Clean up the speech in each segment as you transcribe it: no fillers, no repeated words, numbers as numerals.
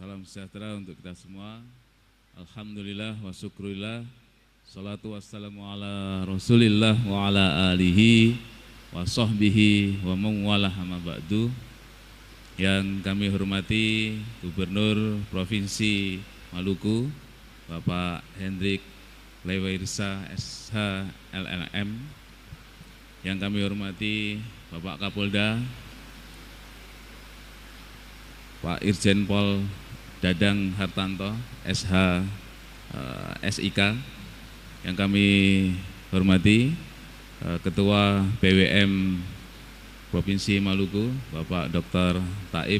Salam sejahtera untuk kita semua. Alhamdulillah wa syukurillah. Salatu wassalamu ala rasulillah wa ala alihi wa sahbihi wa mawwalah amma ba'du. Yang kami hormati Gubernur Provinsi Maluku Bapak Hendrik Lewairsa SH LLM. Yang kami hormati Bapak Kapolda Pak Irjen Pol Dadang Hartanto SH SIK. Yang kami hormati Ketua BWM Provinsi Maluku Bapak Dr. Taib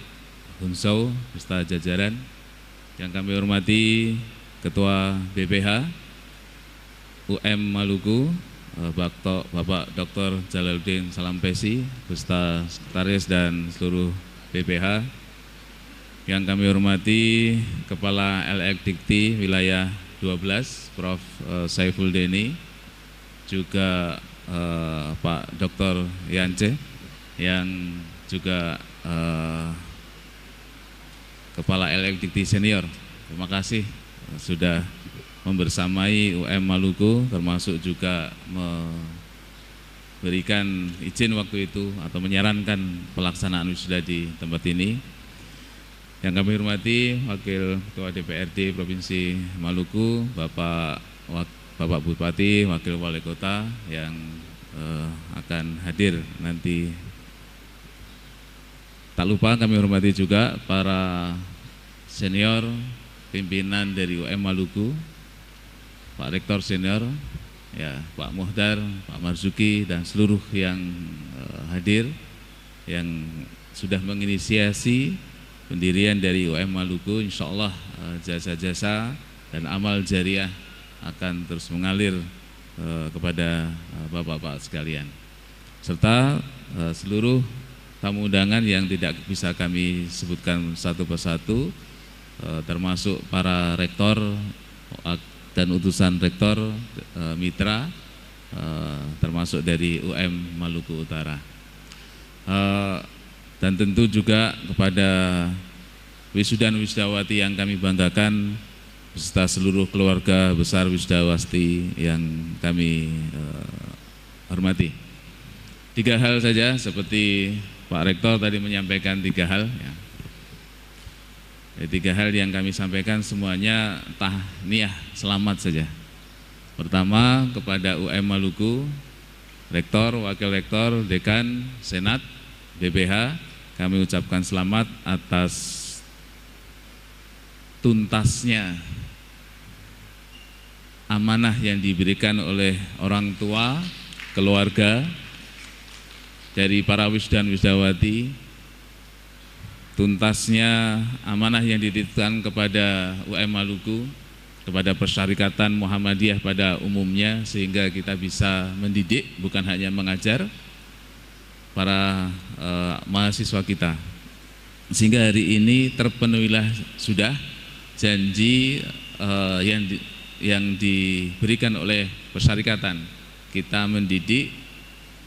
Hunsau beserta jajaran. Yang kami hormati Ketua BPH UM Maluku Bapak Dr. Jalaluddin Salampesi beserta sekretaris dan seluruh BPH. Yang kami hormati Kepala LX Dikti Wilayah 12 Prof. Saiful Deni, juga Pak Dr. Yance, yang juga Kepala LX Dikti Senior. Terima kasih sudah membersamai UM Maluku, termasuk juga memberikan izin waktu itu atau menyarankan pelaksanaan wisuda di tempat ini. Yang kami hormati Wakil Ketua DPRD Provinsi Maluku, Bapak Bupati, Wakil Wali Kota yang akan hadir nanti. Tak lupa kami hormati juga para senior pimpinan dari UM Maluku, Pak Rektor Senior, ya Pak Muhdar, Pak Marzuki, dan seluruh yang hadir yang sudah menginisiasi pendirian dari UM Maluku. Insya Allah jasa-jasa dan amal jariah akan terus mengalir kepada Bapak-Bapak sekalian, serta seluruh tamu undangan yang tidak bisa kami sebutkan satu persatu, termasuk para rektor dan utusan rektor mitra, termasuk dari UM Maluku Utara. Dan tentu juga kepada wisudan wisudawati yang kami banggakan beserta seluruh keluarga besar wisudawati yang kami hormati. 3 hal saja seperti Pak Rektor tadi menyampaikan 3 hal. Ya. 3 hal yang kami sampaikan semuanya tahniah, selamat saja. Pertama kepada UM Maluku, Rektor, Wakil Rektor, Dekan, Senat, BPH, kami ucapkan selamat atas tuntasnya amanah yang diberikan oleh orang tua, keluarga dari para wisudan wisudawati, tuntasnya amanah yang dititipkan kepada UM Maluku, kepada Persyarikatan Muhammadiyah pada umumnya, sehingga kita bisa mendidik bukan hanya mengajar para mahasiswa kita, sehingga hari ini terpenuhilah sudah janji yang diberikan oleh Persyarikatan. Kita mendidik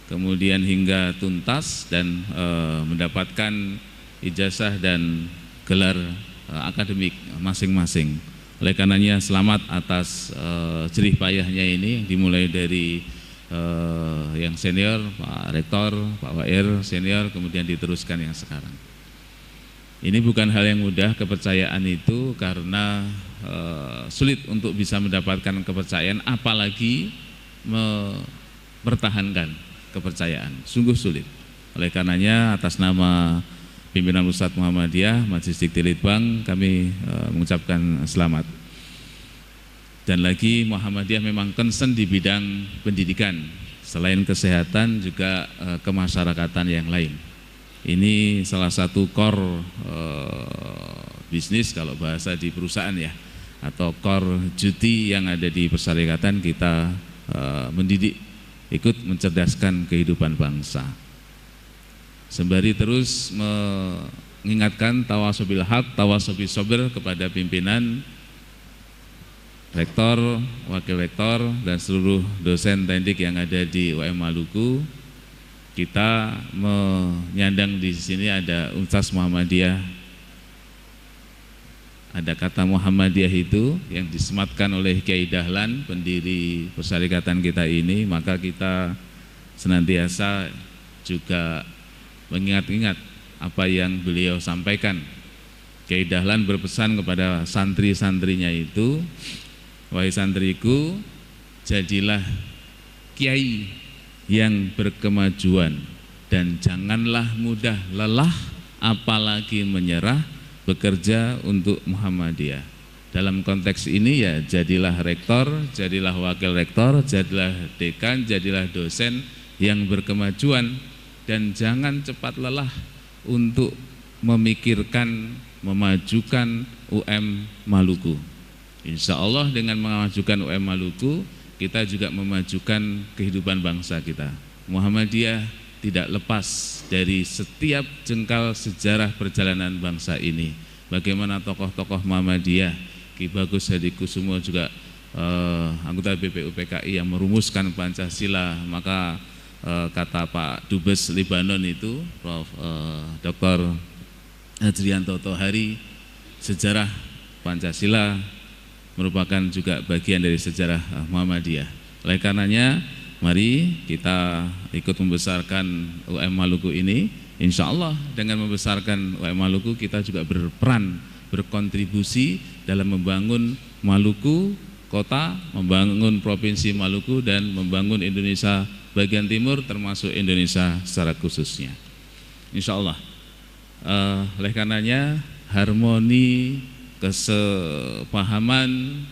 kemudian hingga tuntas dan mendapatkan ijazah dan gelar akademik masing-masing. Oleh karenanya selamat atas jerih payahnya ini, dimulai dari yang senior, Pak Rektor, Pak Wair senior, kemudian diteruskan yang sekarang. Ini bukan hal yang mudah, kepercayaan itu, karena sulit untuk bisa mendapatkan kepercayaan, apalagi mempertahankan kepercayaan, sungguh sulit. Oleh karenanya atas nama pimpinan Pusat Muhammadiyah Majelis Dikti Litbang kami mengucapkan selamat. Dan lagi Muhammadiyah memang concern di bidang pendidikan, selain kesehatan juga kemasyarakatan yang lain. Ini salah satu core bisnis kalau bahasa di perusahaan ya, atau core duty yang ada di Persyarikatan, kita mendidik, ikut mencerdaskan kehidupan bangsa. Sembari terus mengingatkan tawasobil haq, tawasobil sabir kepada pimpinan, Rektor, Wakil Rektor, dan seluruh dosen teknik yang ada di UM Maluku. Kita menyandang di sini ada Universitas Muhammadiyah ada kata Muhammadiyah itu yang disematkan oleh Kiai Dahlan, pendiri persyarikatan kita ini, maka kita senantiasa juga mengingat-ingat apa yang beliau sampaikan. Kiai Dahlan berpesan kepada santri-santrinya itu, wahai santriku, jadilah kiai yang berkemajuan dan janganlah mudah lelah apalagi menyerah bekerja untuk Muhammadiyah. Dalam konteks ini ya jadilah rektor, jadilah wakil rektor, jadilah dekan, jadilah dosen yang berkemajuan dan jangan cepat lelah untuk memikirkan memajukan UM Maluku. Insya Allah dengan memajukan UM Maluku kita juga memajukan kehidupan bangsa kita. Muhammadiyah tidak lepas dari setiap jengkal sejarah perjalanan bangsa ini. Bagaimana tokoh-tokoh Muhammadiyah, Ki Bagus Hadikusumo juga anggota BPUPKI yang merumuskan Pancasila, maka kata Pak Dubes Libanon itu, Prof. Dr. Hadrianto Tohari, sejarah Pancasila merupakan juga bagian dari sejarah Muhammadiyah. Oleh karenanya, mari kita ikut membesarkan UM Maluku ini. Insya Allah dengan membesarkan UM Maluku kita juga berperan, berkontribusi dalam membangun Maluku kota, membangun Provinsi Maluku dan membangun Indonesia bagian timur termasuk Indonesia secara khususnya. Insya Allah. Oleh karenanya harmoni, kesepahaman,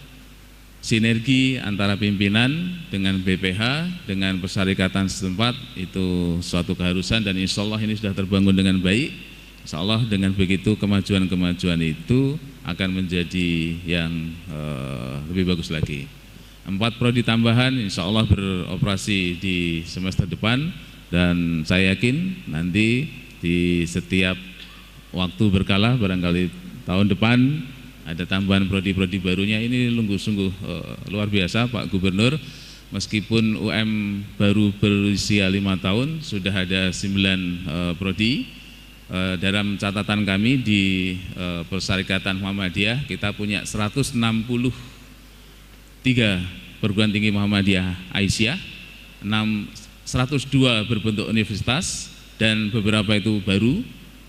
sinergi antara pimpinan dengan BPH, dengan persyarikatan setempat itu suatu keharusan dan insya Allah ini sudah terbangun dengan baik. Insya Allah dengan begitu kemajuan-kemajuan itu akan menjadi yang lebih bagus lagi. 4 prodi tambahan insya Allah beroperasi di semester depan dan saya yakin nanti di setiap waktu berkala barangkali tahun depan ada tambahan prodi-prodi barunya. Ini sungguh luar biasa Pak Gubernur, meskipun UM baru berusia 5 tahun sudah ada 9 prodi. Dalam catatan kami di Persyarikatan Muhammadiyah kita punya 163 perguruan tinggi Muhammadiyah Aisyah, 102 berbentuk universitas dan beberapa itu baru,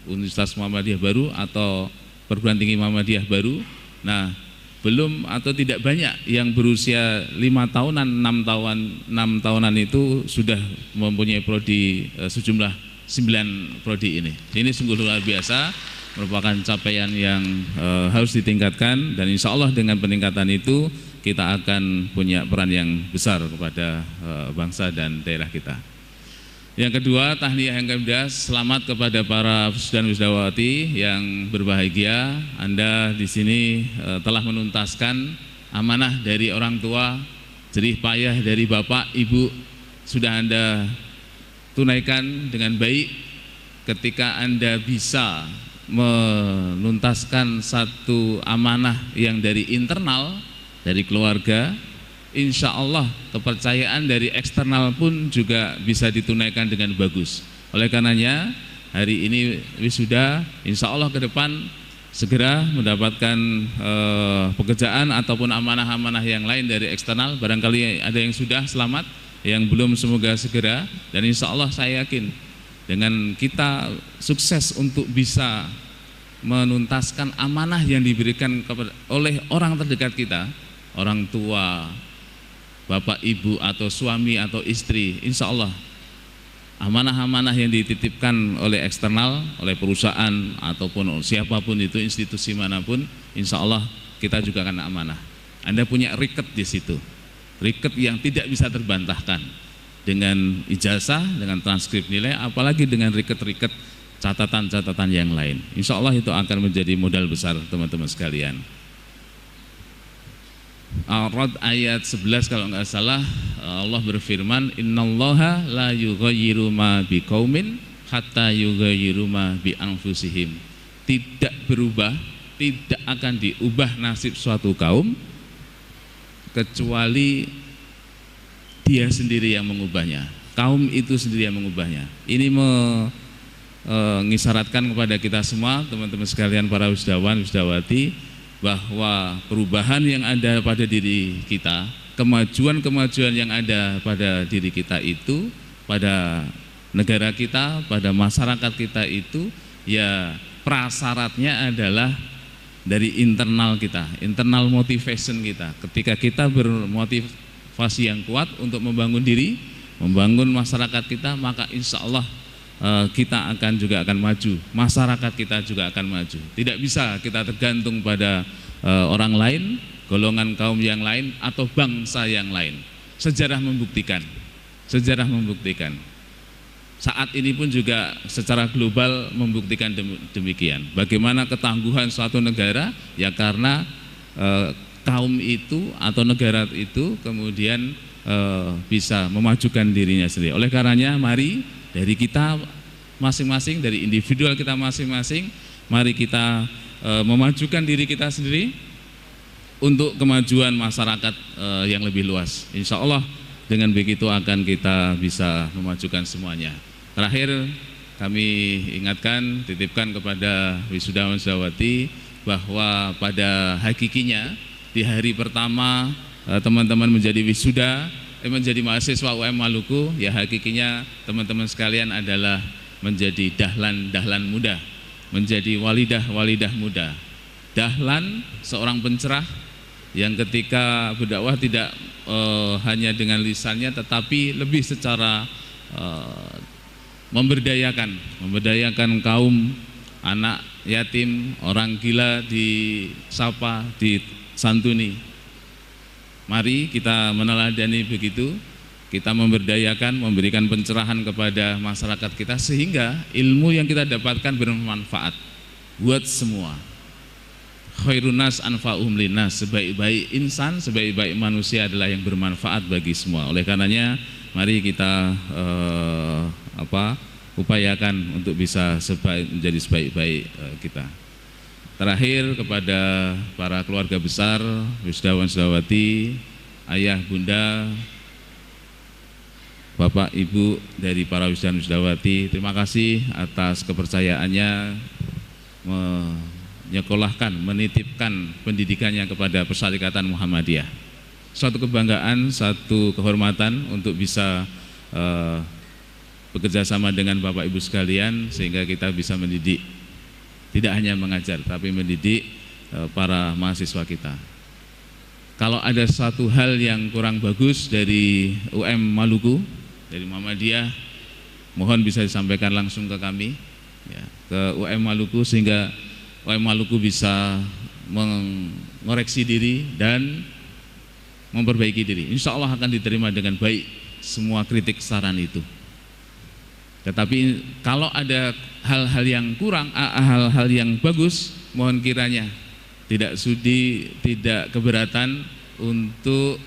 Universitas Muhammadiyah baru atau perguruan tinggi Muhammadiyah baru. Nah, belum atau tidak banyak yang berusia 5 tahunan, 6 tahunan itu sudah mempunyai prodi sejumlah 9 prodi ini. Ini sungguh luar biasa, merupakan capaian yang harus ditingkatkan dan insya Allah dengan peningkatan itu kita akan punya peran yang besar kepada bangsa dan daerah kita. Yang kedua, tahniyah yang kami selamat kepada para wisuda dan wisudawati yang berbahagia. Anda di sini telah menuntaskan amanah dari orang tua, jerih payah dari Bapak, Ibu sudah Anda tunaikan dengan baik. Ketika Anda bisa menuntaskan satu amanah yang dari internal, dari keluarga, insya Allah kepercayaan dari eksternal pun juga bisa ditunaikan dengan bagus. Oleh karenanya hari ini wisuda, insya Allah ke depan segera mendapatkan pekerjaan ataupun amanah-amanah yang lain dari eksternal. Barangkali ada yang sudah selamat, yang belum semoga segera. Dan insya Allah saya yakin dengan kita sukses untuk bisa menuntaskan amanah yang diberikan oleh orang terdekat kita, orang tua, bapak, ibu, atau suami, atau istri, insya Allah amanah-amanah yang dititipkan oleh eksternal, oleh perusahaan, ataupun siapapun itu, institusi manapun, insya Allah kita juga akan amanah. Anda punya riket di situ, riket yang tidak bisa terbantahkan dengan ijazah, dengan transkrip nilai, apalagi dengan riket-riket catatan-catatan yang lain. Insya Allah itu akan menjadi modal besar teman-teman sekalian. Al-Rad ayat 11 kalau nggak salah, Allah berfirman, innallaha la yughayyiru ma biqaumin hatta yughayyiru ma bi anfusihim. Tidak berubah, tidak akan diubah nasib suatu kaum kecuali dia sendiri yang mengubahnya. Kaum itu sendiri yang mengubahnya. Ini mengisyaratkan kepada kita semua, teman-teman sekalian, para wisudawan, wisudawati, bahwa perubahan yang ada pada diri kita, kemajuan-kemajuan yang ada pada diri kita itu, pada negara kita, pada masyarakat kita itu, ya prasyaratnya adalah dari internal kita, internal motivation kita. Ketika kita bermotivasi yang kuat untuk membangun diri, membangun masyarakat kita, maka insya Allah kita akan maju, masyarakat kita juga akan maju. Tidak bisa kita tergantung pada orang lain, golongan kaum yang lain, atau bangsa yang lain. Sejarah membuktikan. Saat ini pun juga secara global membuktikan demikian. Bagaimana ketangguhan suatu negara, ya karena kaum itu atau negara itu kemudian bisa memajukan dirinya sendiri. Oleh karenanya mari dari kita masing-masing, dari individual kita masing-masing, mari kita memajukan diri kita sendiri untuk kemajuan masyarakat yang lebih luas. Insya Allah dengan begitu akan kita bisa memajukan semuanya. Terakhir kami ingatkan, titipkan kepada wisudawan-wisudawati bahwa pada hakikinya di hari pertama teman-teman menjadi wisuda, menjadi mahasiswa UM Maluku, ya hakikinya teman-teman sekalian adalah menjadi dahlan muda, menjadi walidah muda. Dahlan seorang pencerah yang ketika berdakwah tidak hanya dengan lisannya, tetapi lebih secara memberdayakan kaum, anak yatim, orang gila disapa, disantuni. Mari kita meneladani begitu, kita memberdayakan, memberikan pencerahan kepada masyarakat kita sehingga ilmu yang kita dapatkan bermanfaat buat semua. Khairun nas anfa'uhum linnas, sebaik-baik insan, sebaik-baik manusia adalah yang bermanfaat bagi semua. Oleh karenanya mari kita upayakan untuk bisa menjadi sebaik-baik kita. Terakhir kepada para keluarga besar, wisudawan-wisudawati, ayah, bunda, bapak, ibu dari para wisudawan-wisudawati, terima kasih atas kepercayaannya menyekolahkan, menitipkan pendidikannya kepada Persyarikatan Muhammadiyah. Suatu kebanggaan, satu kehormatan untuk bisa bekerja sama dengan Bapak Ibu sekalian sehingga kita bisa mendidik, tidak hanya mengajar tapi mendidik para mahasiswa kita. Kalau ada satu hal yang kurang bagus dari UM Maluku, dari Muhammadiyah, mohon bisa disampaikan langsung ke kami, ya, ke UM Maluku, sehingga UM Maluku bisa mengoreksi diri dan memperbaiki diri. Insya Allah akan diterima dengan baik semua kritik saran itu. Tetapi kalau ada hal-hal yang kurang, hal-hal yang bagus, mohon kiranya tidak sudi, tidak keberatan untuk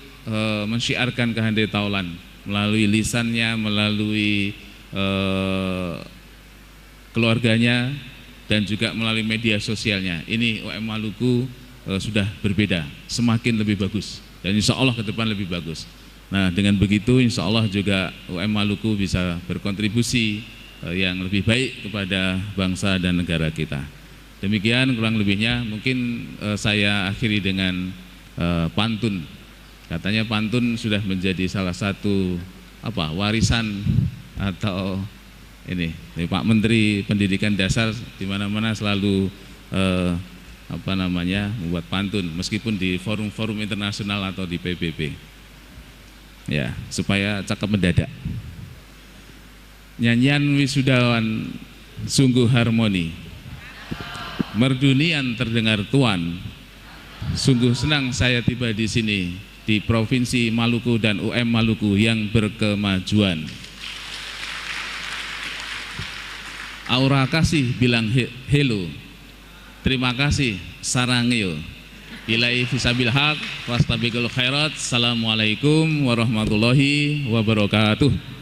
mensyiarkan kehandai taulan melalui lisannya, melalui keluarganya, dan juga melalui media sosialnya. Ini UM Maluku sudah berbeda, semakin lebih bagus, dan insya Allah ke depan lebih bagus. Nah, dengan begitu insya Allah juga UM Maluku bisa berkontribusi yang lebih baik kepada bangsa dan negara kita. Demikian kurang lebihnya, mungkin saya akhiri dengan pantun. Katanya pantun sudah menjadi salah satu warisan atau ini Pak Menteri Pendidikan Dasar di mana-mana selalu membuat pantun meskipun di forum-forum internasional atau di PBB. Ya, supaya cakep mendadak. Nyanyian wisudawan sungguh harmoni, merdunian terdengar tuan. Sungguh senang saya tiba di sini di Provinsi Maluku dan UM Maluku yang berkemajuan. Aura kasih bilang hello. Terima kasih sarangyo. Ilai fisabil haq wastabiqul khairat. Assalamualaikum warahmatullahi wabarakatuh.